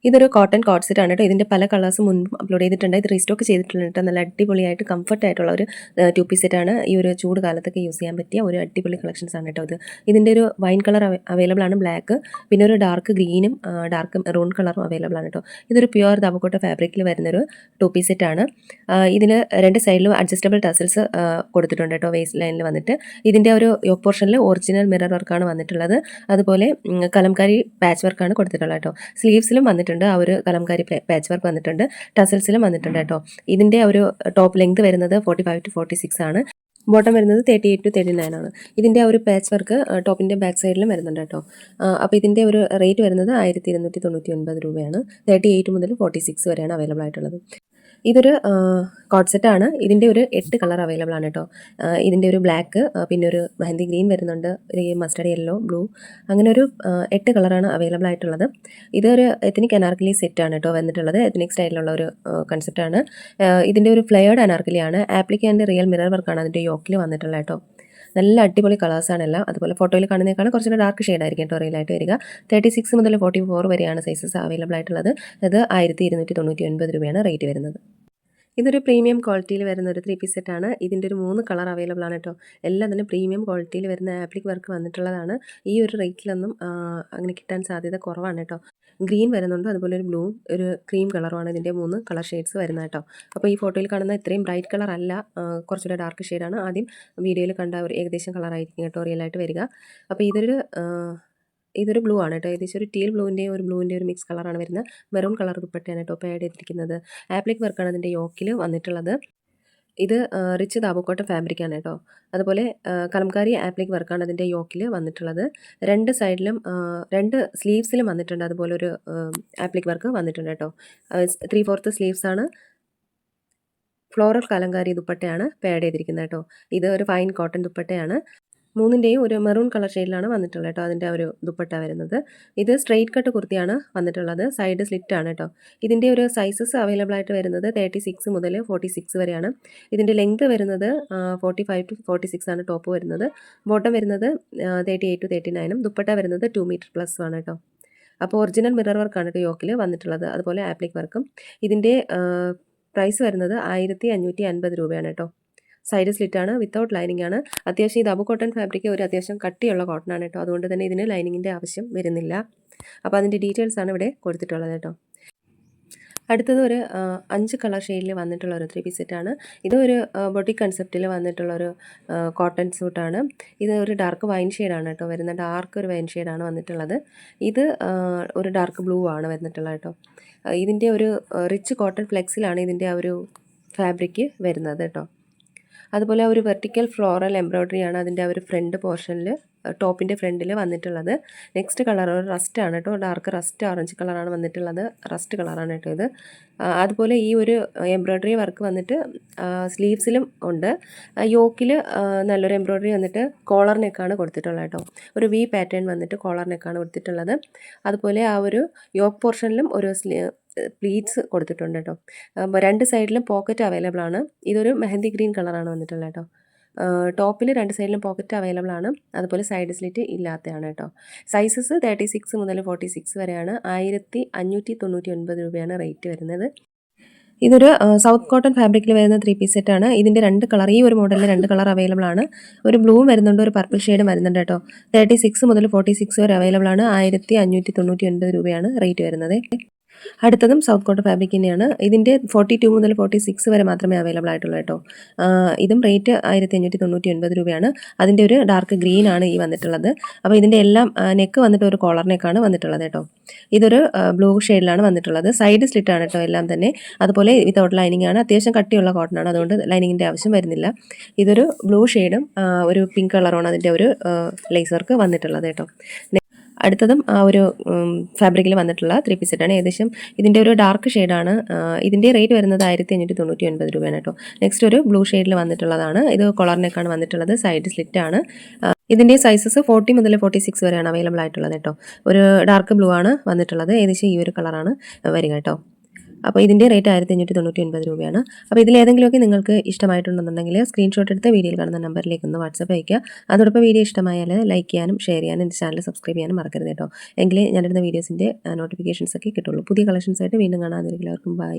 ഇതൊരു cotton code set ആണ് കേട്ടോ. ഇതിൻ്റെ പല കളേഴ്സ് മുൻപ് അപ്ലോഡ് ചെയ്തിട്ടുണ്ട്. ഇത് റീസ്റ്റോക്ക് ചെയ്തിട്ടുണ്ട് കേട്ടോ. നല്ല അടിപൊളിയായിട്ട് കംഫർട്ട് ആയിട്ടുള്ള ഒരു 2 പീസ് സെറ്റ് ആണ്. ഈ ഒരു ചൂട് കാലത്തൊക്കെ യൂസ് ചെയ്യാൻ പറ്റിയ ഒരു അടിപൊളി കളക്ഷൻസ് ആണ് കേട്ടോ ഇത്. ഇതിൻ്റെ ഒരു വൈൻ കളർ അവൈലബിൾ ആണ്, ബ്ലാക്ക്, പിന്നെ ഒരു ഡാർക്ക് ഗ്രീനും ഡാർക്ക് മെറൂൺ കളറും അവൈലബിൾ ആണ് കേട്ടോ. ഇതൊരു പ്യുവർ ദാവക്കോട്ട ഫാബ്രിക്കിൽ വരുന്നൊരു 2 പീസ് സെറ്റ് ആണ്. ഇതിന് രണ്ട് സൈഡിലും അഡ്ജസ്റ്റബിൾ ടസൽസ് കൊടുത്തിട്ടുണ്ട് കേട്ടോ. വേസ്റ്റ് ലൈനിൽ വന്നിട്ട് ഇതിൻ്റെ ഒരു യോക്ക് പോർഷനിൽ ഒറിജിനൽ മിറർ വർക്കാണ് വന്നിട്ടുള്ളത്. അതുപോലെ കലംകാരി പാച്ച് വർക്കാണ് കൊടുത്തിട്ടുള്ളത് കേട്ടോ. സ്ലീവ്സിലും വന്നിട്ടുണ്ട് ആ ഒരു കലംകാരി പാച്ച് വർക്ക് വന്നിട്ടുണ്ട്. ടസൽസിലും വന്നിട്ടുണ്ട് കേട്ടോ. ഇതിൻ്റെ ഒരു ടോപ്പ് ലെങ്ത് വരുന്നത് 45 to 46 ആണ്. ബോട്ടം വരുന്നത് 38 to 39 ആണ്. ഇതിൻ്റെ ഒരു പാച്ച് വർക്ക് ടോപ്പിൻ്റെ ബാക്ക് സൈഡിലും വരുന്നുണ്ട് കേട്ടോ. അപ്പോൾ ഇതിൻ്റെ ഒരു റേറ്റ് വരുന്നത് 1299 രൂപയാണ്. 38 മുതൽ 46 വരെയാണ് അവൈലബിൾ ആയിട്ടുള്ളത്. ഇതൊരു കോഡ് സെറ്റാണ്. ഇതിൻ്റെ ഒരു 8 കളർ അവൈലബിൾ ആണ് കേട്ടോ. ഇതിൻ്റെ ഒരു ബ്ലാക്ക്, പിന്നെ ഒരു മെഹന്തി ഗ്രീൻ വരുന്നുണ്ട്, ഒരു മസ്റ്റർഡ് യെല്ലോ, ബ്ലൂ, അങ്ങനെ ഒരു 8 കളറാണ് അവൈലബിൾ ആയിട്ടുള്ളത്. ഇതൊരു എത്നിക് അനാർക്കലി സെറ്റാണ് കേട്ടോ വന്നിട്ടുള്ളത്. എത്നിക് സ്റ്റൈലിലുള്ള ഒരു കൺസെപ്റ്റാണ്. ഇതിൻ്റെ ഒരു ഫ്ലെയർഡ് അനാർക്കലിയാണ്. ആപ്ലിക് ആൻഡ് റിയൽ മിറർ വർക്കാണ് അതിൻ്റെ യോക്കിൽ വന്നിട്ടുള്ളത് കേട്ടോ. നല്ല അടിപൊളി കളേഴ്സാണ് എല്ലാം. അതുപോലെ ഫോട്ടോയിൽ കാണുന്നതിനേക്കാളും കുറച്ചുകൂടെ ഡാർക്ക് ഷെയ്ഡായിരിക്കും കേട്ടോ റിയലായിട്ട് വരിക. 36 മുതൽ 44 വരെയാണ് സൈസസ് അവൈലബിൾ ആയിട്ടുള്ളത്. അത് 1299 രൂപയാണ് റേറ്റ് വരുന്നത്. ഇതൊരു പ്രീമിയം ക്വാളിറ്റിയിൽ വരുന്ന ഒരു 3 പീസ് സെറ്റാണ്. ഇതിൻ്റെ ഒരു 3 കളർ അവൈലബിൾ ആണ് കേട്ടോ. എല്ലാം തന്നെ പ്രീമിയം ക്വാളിറ്റിയിൽ വരുന്ന ആപ്ലിക് വർക്ക് വന്നിട്ടുള്ളതാണ്. ഈ ഒരു റേറ്റിലൊന്നും അങ്ങനെ കിട്ടാൻ സാധ്യത കുറവാണ് കേട്ടോ. ഗ്രീൻ വരുന്നുണ്ട്, അതുപോലെ ഒരു ബ്ലൂ, ഒരു ക്രീം കളറുമാണ് ഇതിൻ്റെ 3 കളർ ഷെയ്ഡ്സ് വരുന്നത് കേട്ടോ. അപ്പോൾ ഈ ഫോട്ടോയിൽ കാണുന്ന ഇത്രയും ബ്രൈറ്റ് കളർ അല്ല, കുറച്ചുകൂടെ ഡാർക്ക് ഷെയ്ഡാണ്. ആദ്യം വീഡിയോയിൽ കണ്ട ഒരു ഏകദേശം കളറായിരിക്കും കേട്ടോ റിയലായിട്ട് വരിക. അപ്പോൾ ഇതൊരു ബ്ലൂ ആണ് കേട്ടോ. ഏകദേശം ഒരു ടീൽ ബ്ലൂവിൻ്റെയും ഒരു ബ്ലൂവിൻ്റെ ഒരു മിക്സ് കളറാണ് വരുന്നത്. മെറൂൺ കളർ ദുപ്പട്ടയാണ് കേട്ടോ ഇപ്പോൾ ആഡ് ചെയ്തിരിക്കുന്നത്. ആപ്ലിക് വർക്കാണ് അതിൻ്റെ യോക്കിൽ വന്നിട്ടുള്ളത്. ഇത് റിച്ച് ദാബുക്കോട്ട ഫാബ്രിക്കാണ് കേട്ടോ. അതുപോലെ കലംകാരി ആപ്ലിക് വർക്കാണ് അതിൻ്റെ യോക്കിൽ വന്നിട്ടുള്ളത്. രണ്ട് സൈഡിലും 2 സ്ലീവ്സിലും വന്നിട്ടുണ്ട് അതുപോലെ ഒരു ആപ്ലിക് വർക്ക് വന്നിട്ടുണ്ട് കേട്ടോ. 3/4 സ്ലീവ്സ് ആണ്. ഫ്ലോറൽ കലംകാരി ദുപ്പട്ടയാണ് ആഡ് ചെയ്തിരിക്കുന്നത് കേട്ടോ. ഇത് ഒരു ഫൈൻ കോട്ടൺ ദുപ്പട്ടയാണ്. 3ൻ്റെയും ഒരു മെറൂൺ കളർ ഷെയ്ഡിലാണ് വന്നിട്ടുള്ളത് കേട്ടോ അതിൻ്റെ ഒരു ദുപ്പട്ട വരുന്നത്. ഇത് സ്ട്രെയിറ്റ് കട്ട് കുർത്തിയാണ് വന്നിട്ടുള്ളത്. സൈഡ് സ്ലിറ്റ് ആണ് കേട്ടോ. ഇതിൻ്റെ ഒരു സൈസസ് അവൈലബിൾ ആയിട്ട് വരുന്നത് 36 മുതൽ 46 വരെയാണ്. ഇതിൻ്റെ ലെങ്ത് വരുന്നത് 45 to 46 ആണ് ടോപ്പ് വരുന്നത്. ബോട്ടം വരുന്നത് 38 to 39, ദുപ്പട്ട വരുന്നത് 2 മീറ്റർ പ്ലസ് ആണ് കേട്ടോ. അപ്പോൾ ഒറിജിനൽ മിറർ വർക്കാണ് കേട്ടോ യോക്കിൽ വന്നിട്ടുള്ളത്. അതുപോലെ ആപ്ലിക് വർക്കും. ഇതിൻ്റെ പ്രൈസ് വരുന്നത് 1550 രൂപയാണ് കേട്ടോ. സൈഡ് സ്ലിറ്റ് ആണ്, വിത്തൗട്ട് ലൈനിങ് ആണ്. അത്യാവശ്യം ഈ ദബു കോട്ടൺ ഫാബ്രിക് ഒരു അത്യാവശ്യം കട്ടിയുള്ള കോട്ടൺ ആണ് കേട്ടോ. അതുകൊണ്ട് തന്നെ ഇതിന് ലൈനിങ്ങിൻ്റെ ആവശ്യം വരുന്നില്ല. അപ്പോൾ അതിൻ്റെ ഡീറ്റെയിൽസ് ആണ് ഇവിടെ കൊടുത്തിട്ടുള്ളത് കേട്ടോ. അടുത്തത് ഒരു 5 കളർ ഷെയ്ഡിൽ വന്നിട്ടുള്ള ഒരു 3 പീസ് സെറ്റാണ്. ഇത് ഒരു ബൊട്ടിക് കൺസെപ്റ്റിൽ വന്നിട്ടുള്ളൊരു കോട്ടൺ സൂട്ടാണ്. ഇത് ഒരു ഡാർക്ക് വൈൻ ഷെയ്ഡാണ് കേട്ടോ വരുന്നത്. ഡാർക്ക് ഒരു വൈൻ ഷെയ്ഡാണ് വന്നിട്ടുള്ളത്. ഇത് ഒരു ഡാർക്ക് ബ്ലൂ ആണ് വന്നിട്ടുള്ളത് കേട്ടോ. ഇതിൻ്റെ ഒരു റിച്ച് കോട്ടൺ ഫ്ലെക്സിലാണ് ഇതിൻ്റെ ആ ഒരു ഫാബ്രിക് വരുന്നത് കേട്ടോ. അതുപോലെ ഒരു വെർട്ടിക്കൽ ഫ്ലോറൽ എംബ്രോയ്ഡറിയാണ് അതിൻ്റെ ഒരു ഫ്രണ്ട് പോർഷനിൽ, ടോപ്പിൻ്റെ ഫ്രണ്ടിൽ വന്നിട്ടുള്ളത്. നെക്സ്റ്റ് കളർ ഒരു റസ്റ്റ് ആണ് കേട്ടോ. ഡാർക്ക് റസ്റ്റ് ഓറഞ്ച് കളറാണ് വന്നിട്ടുള്ളത്. റസ്റ്റ് കളറാണ് കേട്ടോ ഇത്. അതുപോലെ ഈ ഒരു എംബ്രോയ്ഡറി വർക്ക് വന്നിട്ട് സ്ലീവ്സിലും ഉണ്ട്. യോക്കിൽ നല്ലൊരു എംബ്രോയ്ഡറി വന്നിട്ട് കോളർ നെക്കാണ് കൊടുത്തിട്ടുള്ളത് കേട്ടോ. ഒരു വി പാറ്റേൺ വന്നിട്ട് കോളർ നെക്കാണ് കൊടുത്തിട്ടുള്ളത്. അതുപോലെ ആ ഒരു യോക്ക് പോർഷനിലും ഒരു പ്ലീറ്റ്സ് കൊടുത്തിട്ടുണ്ട് കേട്ടോ. രണ്ട് സൈഡിലും പോക്കറ്റ് അവൈലബിൾ ആണ്. ഇതൊരു മെഹന്തി ഗ്രീൻ കളറാണ് വന്നിട്ടുള്ളത് കേട്ടോ. ടോപ്പിൽ രണ്ട് സൈഡിലും പോക്കറ്റ് അവൈലബിൾ ആണ്. അതുപോലെ സൈഡ് സ്ലിറ്റ് ഇല്ലാത്തതാണ് കേട്ടോ. സൈസസ് 36 മുതൽ 46 വരെയാണ്. 1599 രൂപയാണ് റേറ്റ് വരുന്നത്. ഇതൊരു സൗത്ത് കോട്ടൺ ഫാബ്രിക്കിൽ വരുന്ന 3 പീസ് സെറ്റാണ്. ഇതിൻ്റെ 2 കളർ, ഈ ഒരു മോഡലിൽ 2 കളർ അവൈലബിൾ ആണ്. ഒരു ബ്ലൂവും വരുന്നുണ്ട്, ഒരു പർപ്പിൾ ഷെയ്ഡും വരുന്നുണ്ട് കേട്ടോ. 36 മുതൽ 46 വരെ അവൈലബിൾ ആണ്. 1599 രൂപയാണ് റേറ്റ് വരുന്നത്. അടുത്തതും സൗത്ത് കോട്ടൺ ഫാബ്രിക് തന്നെയാണ്. ഇതിൻ്റെ 42 മുതൽ 46 വരെ മാത്രമേ അവൈലബിൾ ആയിട്ടുള്ളൂ കേട്ടോ. ഇതും റേറ്റ് 1599 രൂപയാണ്. അതിൻ്റെ ഒരു ഡാർക്ക് ഗ്രീൻ ആണ് ഈ വന്നിട്ടുള്ളത്. അപ്പോൾ ഇതിൻ്റെ എല്ലാം നെക്ക് വന്നിട്ട് ഒരു കോളർ നെക്കാണ് വന്നിട്ടുള്ളത് കേട്ടോ. ഇതൊരു ബ്ലൂ ഷെയ്ഡിലാണ് വന്നിട്ടുള്ളത്. സൈഡ് സ്ലിറ്റ് ആണ് കേട്ടോ എല്ലാം തന്നെ. അതുപോലെ വിത്തൗട്ട് ലൈനിങ് ആണ്. അത്യാവശ്യം കട്ടിയുള്ള കോട്ടൺ ആണ്, അതുകൊണ്ട് ലൈനിങ്ങിൻ്റെ ആവശ്യം വരുന്നില്ല. ഇതൊരു ബ്ലൂ ഷെയ്ഡും ഒരു പിങ്ക് കളറുമാണ് അതിൻ്റെ ഒരു ലേസ് വർക്ക് വന്നിട്ടുള്ളത് കേട്ടോ. അടുത്തതും ആ ഒരു ഫാബ്രിക്കിൽ വന്നിട്ടുള്ള 3 പീസ് സെറ്റാണ്. ഏകദേശം ഇതിൻ്റെ ഒരു ഡാർക്ക് ഷെയ്ഡാണ്. ഇതിൻ്റെ റേറ്റ് വരുന്നത് 1599 രൂപയാണ് കേട്ടോ. നെക്സ്റ്റ് ഒരു ബ്ലൂ ഷെയ്ഡിൽ വന്നിട്ടുള്ളതാണ്. ഇത് കോളർ നെക്കാണ് വന്നിട്ടുള്ളത്. സൈഡ് സ്ലിറ്റ് ആണ്. ഇതിൻ്റെ സൈസസ് 40 മുതൽ 46 വരെയാണ് അവൈലബിൾ ആയിട്ടുള്ളത് കേട്ടോ. ഒരു ഡാർക്ക് ബ്ലൂ ആണ് വന്നിട്ടുള്ളത്. ഏകദേശം ഈ ഒരു കളറാണ് വരിക കേട്ടോ. അപ്പോൾ ഇതിൻ്റെ റേറ്റ് 1599 രൂപയാണ്. അപ്പോൾ ഇതിലേതെങ്കിലുമൊക്കെ നിങ്ങൾക്ക് ഇഷ്ടമായിട്ടുണ്ടെന്നുണ്ടെങ്കിൽ സ്ക്രീൻഷോട്ട് എടുത്ത് വീഡിയോയിൽ കാണുന്ന നമ്പറിലേക്ക് ഒന്ന് വാട്സപ്പ് അയയ്ക്കുക. അതോടൊപ്പം വീഡിയോ ഇഷ്ടമായാൽ ലൈക്ക് ചെയ്യാനും ഷെയർ ചെയ്യാനും എൻ്റെ ചാനൽ സബ്സ്ക്രൈബ് ചെയ്യാനും മറക്കരുത് കേട്ടോ. എങ്കിലേ ഞാനിടുന്ന വീഡിയോസിൻ്റെ നോട്ടിഫിക്കേഷൻസ് ഒക്കെ കിട്ടുള്ളൂ. പുതിയ കളക്ഷൻസായിട്ട് വീണ്ടും കാണാൻ. എല്ലാവർക്കും ബൈ.